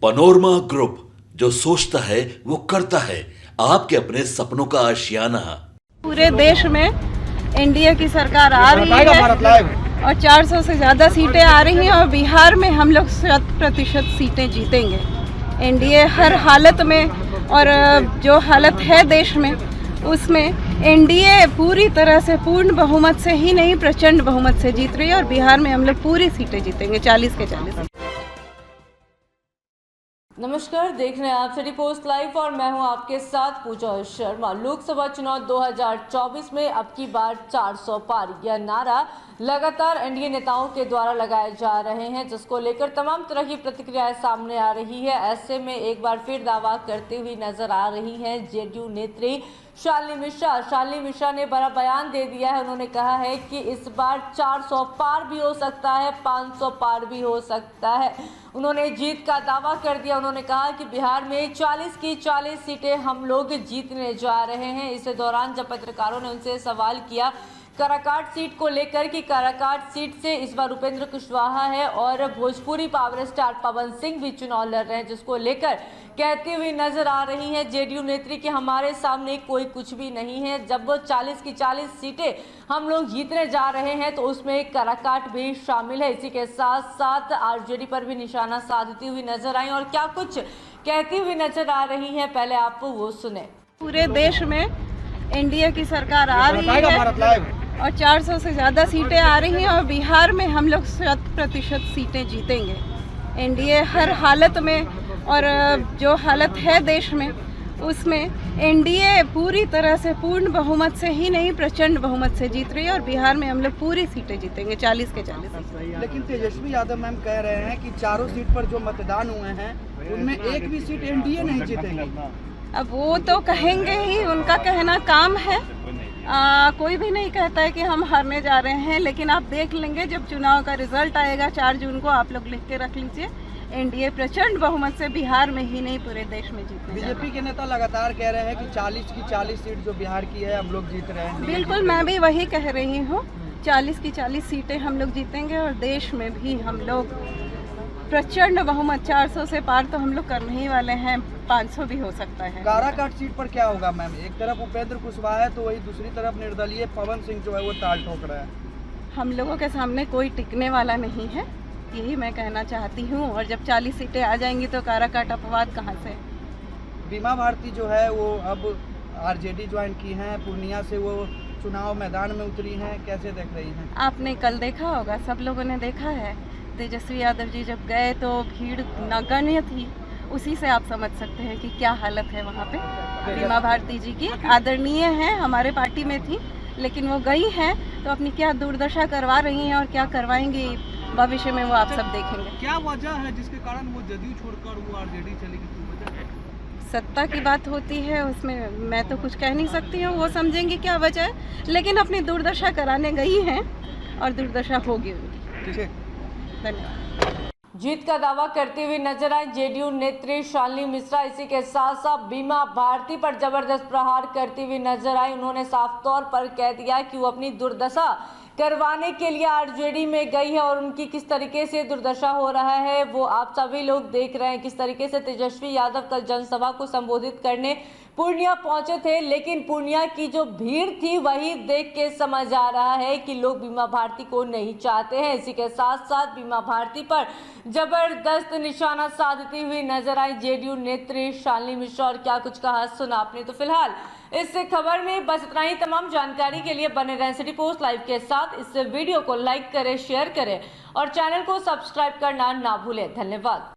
Panorama group, जो सोचता है वो करता है। आपके अपने सपनों का आशियाना। पूरे देश में एनडीए की सरकार आ रही है और 400 से ज़्यादा सीटें आ रही हैं और बिहार में हम लोग 100% सीटें जीतेंगे। एनडीए हर हालत में, और जो हालत है देश में उसमें एनडीए पूरी तरह से पूर्ण बहुमत से ही नहीं, प्रचंड बहुमत से जीत रही है और बिहार में हम लोग पूरी सीटें जीतेंगे, 40 के 40। नमस्कार, देख रहे हैं आप सिटी पोस्ट लाइव और मैं हूं आपके साथ पूजा शर्मा। लोकसभा चुनाव 2024 में अब की बार 400 पार, यह नारा लगातार एनडीए नेताओं के द्वारा लगाए जा रहे हैं, जिसको लेकर तमाम तरह की प्रतिक्रियाएं सामने आ रही है। ऐसे में एक बार फिर दावा करते हुए नजर आ रही हैं जेडीयू नेत्री शालिनी मिश्रा। शालिनी मिश्रा ने बड़ा बयान दे दिया है। उन्होंने कहा है कि इस बार 400 पार भी हो सकता है, 500 पार भी हो सकता है। उन्होंने जीत का दावा कर दिया। उन्होंने कहा कि बिहार में 40 की 40 सीटें हम लोग जीतने जा रहे हैं। इस दौरान जब पत्रकारों ने उनसे सवाल किया काराकाट सीट को लेकर कि काराकाट सीट से इस बार उपेंद्र कुशवाहा है और भोजपुरी पावर स्टार पवन सिंह भी चुनाव लड़ रहे हैं, जिसको लेकर कहती हुई नजर आ रही हैं जेडीयू नेत्री कि हमारे सामने कोई कुछ भी नहीं है। जब वो 40 की 40 सीटें हम लोग जीतने जा रहे हैं तो उसमें काराकाट भी शामिल है। इसी के साथ साथ आरजेडी पर भी निशाना साधती हुई नजर आई और क्या कुछ कहती हुई नजर आ रही है, पहले आप वो सुने। पूरे देश में एनडीए की सरकार आ रही है और 400 से ज़्यादा सीटें आ रही हैं और बिहार में हम लोग 100% सीटें जीतेंगे। एनडीए हर हालत में, और जो हालत है देश में उसमें एनडीए पूरी तरह से पूर्ण बहुमत से ही नहीं, प्रचंड बहुमत से जीत रही है और बिहार में हम लोग पूरी सीटें जीतेंगे, 40 के 40। लेकिन तेजस्वी यादव मैम कह रहे हैं कि चारों सीट पर जो मतदान हुए हैं उनमें एक भी सीट एनडीए नहीं जीतेगी। अब वो तो कहेंगे ही, उनका कहना काम है। कोई भी नहीं कहता है कि हम हारने जा रहे हैं, लेकिन आप देख लेंगे जब चुनाव का रिजल्ट आएगा 4 जून को, आप लोग लिख के रख लीजिए, एनडीए प्रचंड बहुमत से बिहार में ही नहीं पूरे देश में जीतने। बीजेपी के नेता लगातार कह रहे हैं कि 40 की 40 सीट जो बिहार की है हम लोग जीत रहे हैं। बिल्कुल, मैं भी वही कह रही हूँ, 40 की 40 सीटें हम लोग जीतेंगे और देश में भी हम लोग प्रचंड बहुमत, 400 से पार तो हम लोग करने ही वाले हैं, 500 भी हो सकता है। काराकाट सीट पर क्या होगा मैम? एक तरफ उपेंद्र कुशवाहा है तो वही दूसरी तरफ निर्दलीय पवन सिंह जो है वो ताल ठोक रहा है। हम लोगों के सामने कोई टिकने वाला नहीं है, यही मैं कहना चाहती हूँ। और जब 40 सीटें आ जाएंगी तो काराकाट अपवाद कहाँ से? बीमा भारती जो है वो अब आरजेडी ज्वाइन की हैं, पूर्णिया से वो चुनाव मैदान में उतरी हैं, कैसे देख रही हैं? आपने कल देखा होगा, सब लोगों ने देखा है, तेजस्वी यादव जी जब गए तो भीड़ नगण्य थी। उसी से आप समझ सकते हैं कि क्या हालत है वहाँ पे। बीमा भारती जी की आदरणीय है, हमारे पार्टी में थी, लेकिन वो गई हैं तो अपनी क्या दुर्दशा करवा रही हैं और क्या करवाएंगी भविष्य में वो आप सब देखेंगे। क्या वजह है जिसके कारण वो जदयू छोड़कर वो आरजेडी चली गई? सत्ता की बात होती है, उसमें मैं तो कुछ कह नहीं सकती हूँ, वो समझेंगे क्या वजह है, लेकिन अपनी दुर्दशा कराने गई हैं और दुर्दशा होगी उनकी। धन्यवाद। जीत का दावा करते हुए नजर आए जेडीयू नेत्री शालिनी मिश्रा। इसी के साथ साथ बीमा भारती पर जबरदस्त प्रहार करते हुए नजर आए। उन्होंने साफ तौर पर कह दिया कि वो अपनी दुर्दशा करवाने के लिए आरजेडी में गई है और उनकी किस तरीके से दुर्दशा हो रहा है वो आप सभी लोग देख रहे हैं। किस तरीके से तेजस्वी यादव कल जनसभा को संबोधित करने पूर्णिया पहुंचे थे, लेकिन पूर्णिया की जो भीड़ थी वही देख के समझ आ रहा है कि लोग बीमा भारती को नहीं चाहते हैं। इसी के साथ साथ बीमा भारती पर जबरदस्त निशाना साधती हुई नजर आई जेडीयू नेत्री शालिनी मिश्रा और क्या कुछ कहा सुना आपने। तो फिलहाल इस खबर में बस इतना ही। तमाम जानकारी के लिए बने रहें सिटी पोस्ट लाइव के साथ। इस वीडियो को लाइक करें, शेयर करें और चैनल को सब्सक्राइब करना ना भूलें। धन्यवाद।